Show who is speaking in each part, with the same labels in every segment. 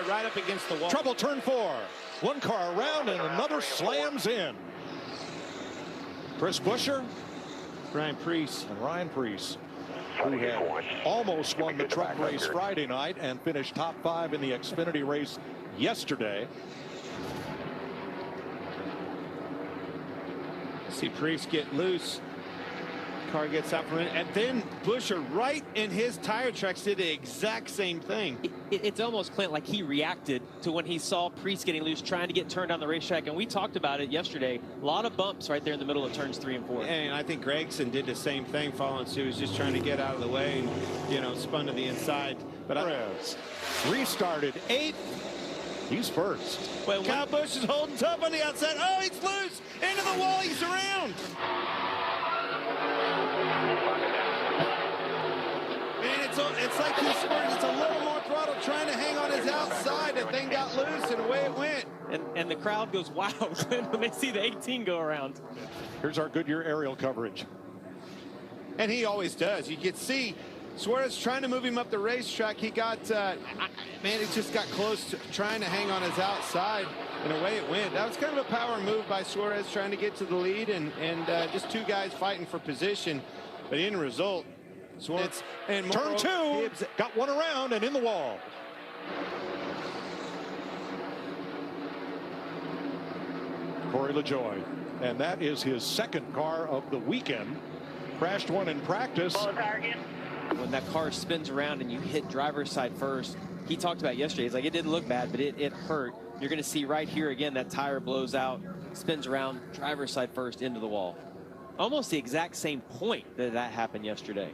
Speaker 1: right up against the wall.
Speaker 2: Trouble turn 4. One car around and another slams in. Chris Buescher,
Speaker 1: Ryan Preece,
Speaker 2: who had almost won the truck race Friday night and finished top 5 in the Xfinity race yesterday.
Speaker 1: See Preece get loose. Car gets out from it, and then Buescher, right in his tire tracks, did the exact same thing.
Speaker 3: It's almost, Clint, like he reacted to when he saw Preece getting loose, trying to get turned on the racetrack. And we talked about it yesterday. A lot of bumps right there in the middle of turns 3 and 4.
Speaker 1: And I think Gregson did the same thing following suit. He was just trying to get out of the way and, you know, spun to the inside. But
Speaker 2: restarted 8th. He's first.
Speaker 1: Well, Kyle Busch is holding tough on the outside. Oh, he's loose. Into the wall. He's around. It's like he's squirting. It's a little more throttle trying to hang on his outside. The thing got loose and away it went.
Speaker 3: And the crowd goes wild when they see the 18 go around.
Speaker 2: Here's our Goodyear aerial coverage.
Speaker 1: And he always does. You can see Suarez trying to move him up the racetrack. He got, man, he just got close to trying to hang on his outside, and away it went. That was kind of a power move by Suarez trying to get to the lead, and just two guys fighting for position. But in result, Suarez and
Speaker 2: turn 2 got one around and in the wall. Corey LaJoie, and that is his second car of the weekend. Crashed one in practice.
Speaker 3: When that car spins around and you hit driver's side first, he talked about yesterday. He's like, it didn't look bad, but it hurt. You're going to see right here again that tire blows out, spins around, driver's side first into the wall. Almost the exact same point that happened yesterday.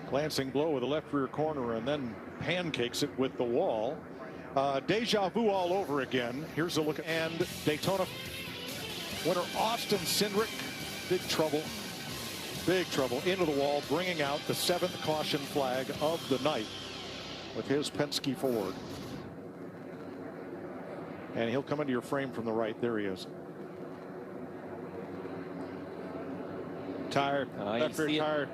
Speaker 2: Glancing blow with the left rear corner and then pancakes it with the wall. Deja vu all over again. Here's a look. And Daytona winner Austin Cindric, big trouble into the wall, bringing out the 7th caution flag of the night with his Penske Ford. And he'll come into your frame from the right. There he is.
Speaker 1: Tire, left rear tire.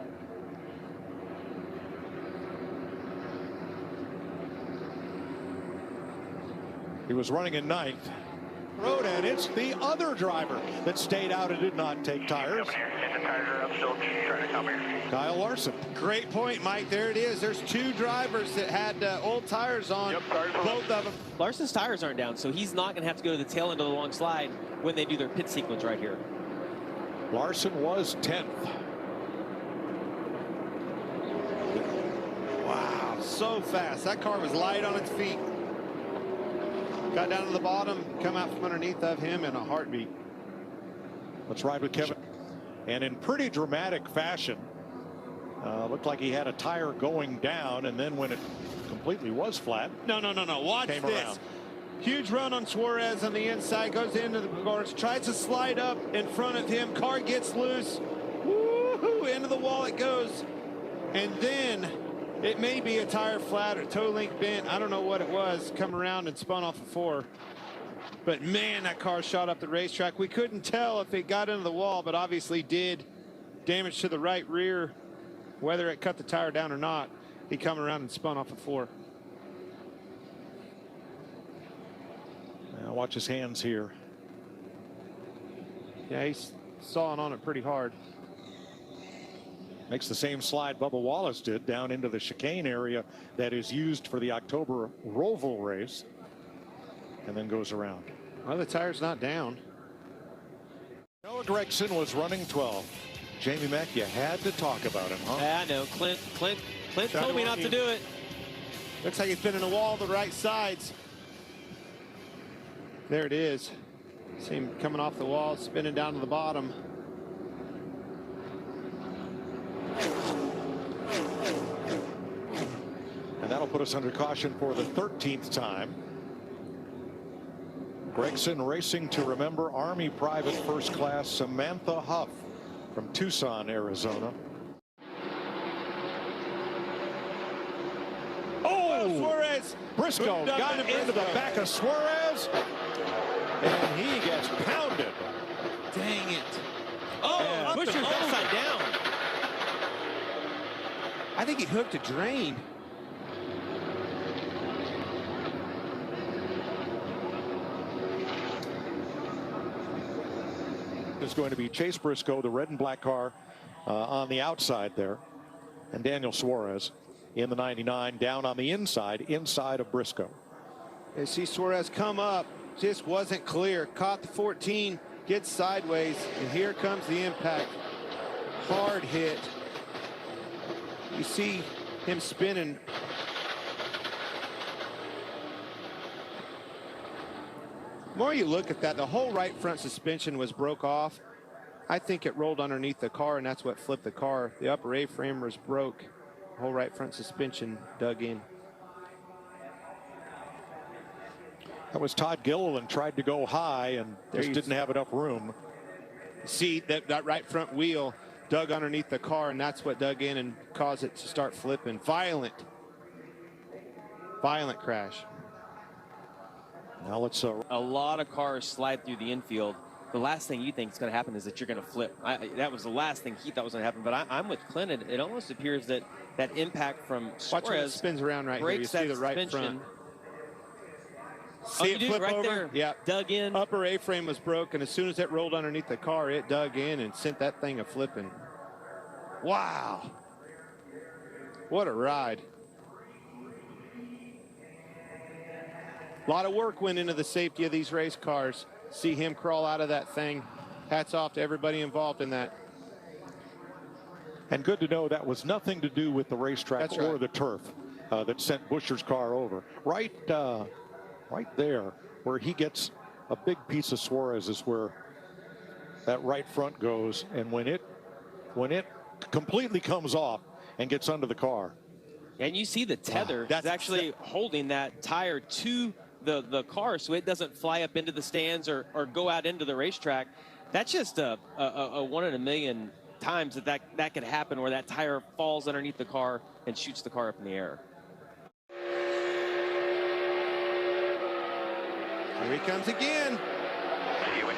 Speaker 2: He was running in 9th. Road, and it's the other driver that stayed out and did not take tires. Kyle Larson.
Speaker 1: Great point, Mike. There it is. There's 2 drivers that had old tires on. Both of them.
Speaker 3: Larson's tires aren't down, so he's not going to have to go to the tail end of the long slide when they do their pit sequence right here.
Speaker 2: Larson was 10th.
Speaker 1: Wow, so fast. That car was light on its feet. Got down to the bottom, come out from underneath of him in a heartbeat.
Speaker 2: Let's ride with Kevin. And in pretty dramatic fashion, looked like he had a tire going down, and then when it completely was flat.
Speaker 1: No. Watch this.
Speaker 2: Around.
Speaker 1: Huge run on Suarez on the inside, goes into the cars, tries to slide up in front of him. Car gets loose. Woo-hoo, into the wall it goes. And then it may be a tire flat or toe link bent. I don't know what it was. Come around and spun off of 4. But man, that car shot up the racetrack. We couldn't tell if it got into the wall, but obviously did. Damage to the right rear. Whether it cut the tire down or not, he come around and spun off of 4.
Speaker 2: Now watch his hands here.
Speaker 1: Yeah, he's sawing on it pretty hard.
Speaker 2: Makes the same slide Bubba Wallace did down into the chicane area that is used for the October Roval race, and then goes around.
Speaker 1: Well, the tire's not down.
Speaker 2: Noah Gragson was running 12. Jamie Mack, you had to talk about him, huh?
Speaker 3: Yeah, I know. Clint told me not to do it.
Speaker 1: Looks like he's been in the wall the right sides. There it is. See him coming off the wall, spinning down to the bottom.
Speaker 2: And that'll put us under caution for the 13th time. Gragson racing to remember Army Private First Class Samantha Huff from Tucson, Arizona. Oh,
Speaker 1: Suarez.
Speaker 2: Briscoe got him into the back of Suarez, and he gets pounded.
Speaker 1: Dang it.
Speaker 3: Oh, Buescher's upside down.
Speaker 1: I think he hooked a drain.
Speaker 2: Is going to be Chase Briscoe, the red and black car, on the outside there, and Daniel Suarez in the 99 down on the inside of Briscoe.
Speaker 1: You see Suarez come up, just wasn't clear, caught the 14, gets sideways, and here comes the impact. Hard hit. You see him spinning. The more you look at that, the whole right front suspension was broke off. I think it rolled underneath the car, and that's what flipped the car. The upper A-frame was broke. The whole right front suspension dug in.
Speaker 2: That was Todd Gilliland, tried to go high and just didn't have enough room.
Speaker 1: See that right front wheel dug underneath the car, and that's what dug in and caused it to start flipping. Violent crash.
Speaker 2: Now let's
Speaker 3: a lot of cars slide through the infield. The last thing you think is going to happen is that you're going to flip. That was the last thing he thought was going to happen. But I'm with Clinton. It almost appears that that impact from
Speaker 1: Watch when it
Speaker 3: Suarez
Speaker 1: spins around right here. You see the right front. See it flip
Speaker 3: right
Speaker 1: over?
Speaker 3: there.
Speaker 1: Yeah.
Speaker 3: Dug in.
Speaker 1: Upper A-frame was broken. As soon as it rolled underneath the car, it dug in and sent that thing a flipping. Wow. What a ride. A lot of work went into the safety of these race cars. See him crawl out of that thing. Hats off to everybody involved in that.
Speaker 2: And good to know that was nothing to do with the racetrack or the turf that sent Buescher's car over. Right there where he gets a big piece of Suarez is where that right front goes. And when it completely comes off and gets under the car.
Speaker 3: And you see the tether that's actually holding that tire to the car so it doesn't fly up into the stands or go out into the racetrack. That's just a 1 in a million times that could happen, where that tire falls underneath the car and shoots the car up in the air.
Speaker 1: Here he comes again.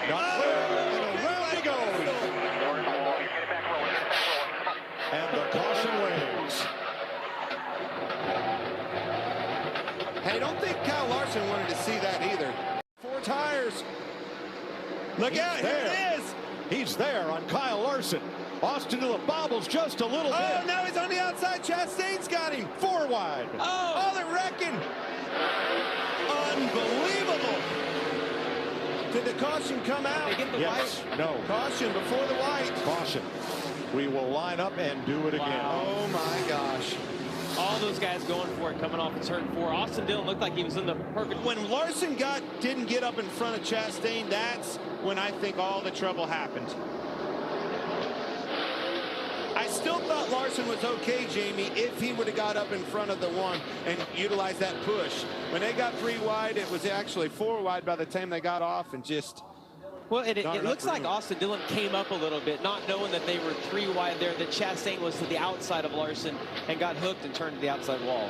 Speaker 2: Not clear, and around he goes. And the caution waves.
Speaker 1: Hey, don't think Kyle Larson wanted to see that either. 4 tires. Look out, here it is.
Speaker 2: He's there on Kyle Larson. Austin Dillon bobbles just a little bit.
Speaker 1: Oh, now he's on the outside. Chastain's got him.
Speaker 2: 4 wide.
Speaker 1: Oh, they're wrecking. Unbelievable. Did the caution come out?
Speaker 3: They get the
Speaker 2: Yes.
Speaker 3: white?
Speaker 2: No.
Speaker 1: Caution before the white.
Speaker 2: Caution. We will line up and do it again.
Speaker 1: Oh, my gosh.
Speaker 3: All those guys going for it coming off of turn 4. Austin Dillon looked like he was in the perfect.
Speaker 1: When Larson didn't get up in front of Chastain, that's when I think all the trouble happened. I still thought Larson was okay, Jamie, if he would have got up in front of the one and utilized that push. When they got 3 wide, it was actually 4 wide by the time they got off, and just...
Speaker 3: Well, it looks like Austin Dillon came up a little bit, not knowing that they were 3 wide there, that Chastain was to the outside of Larson and got hooked and turned to the outside wall.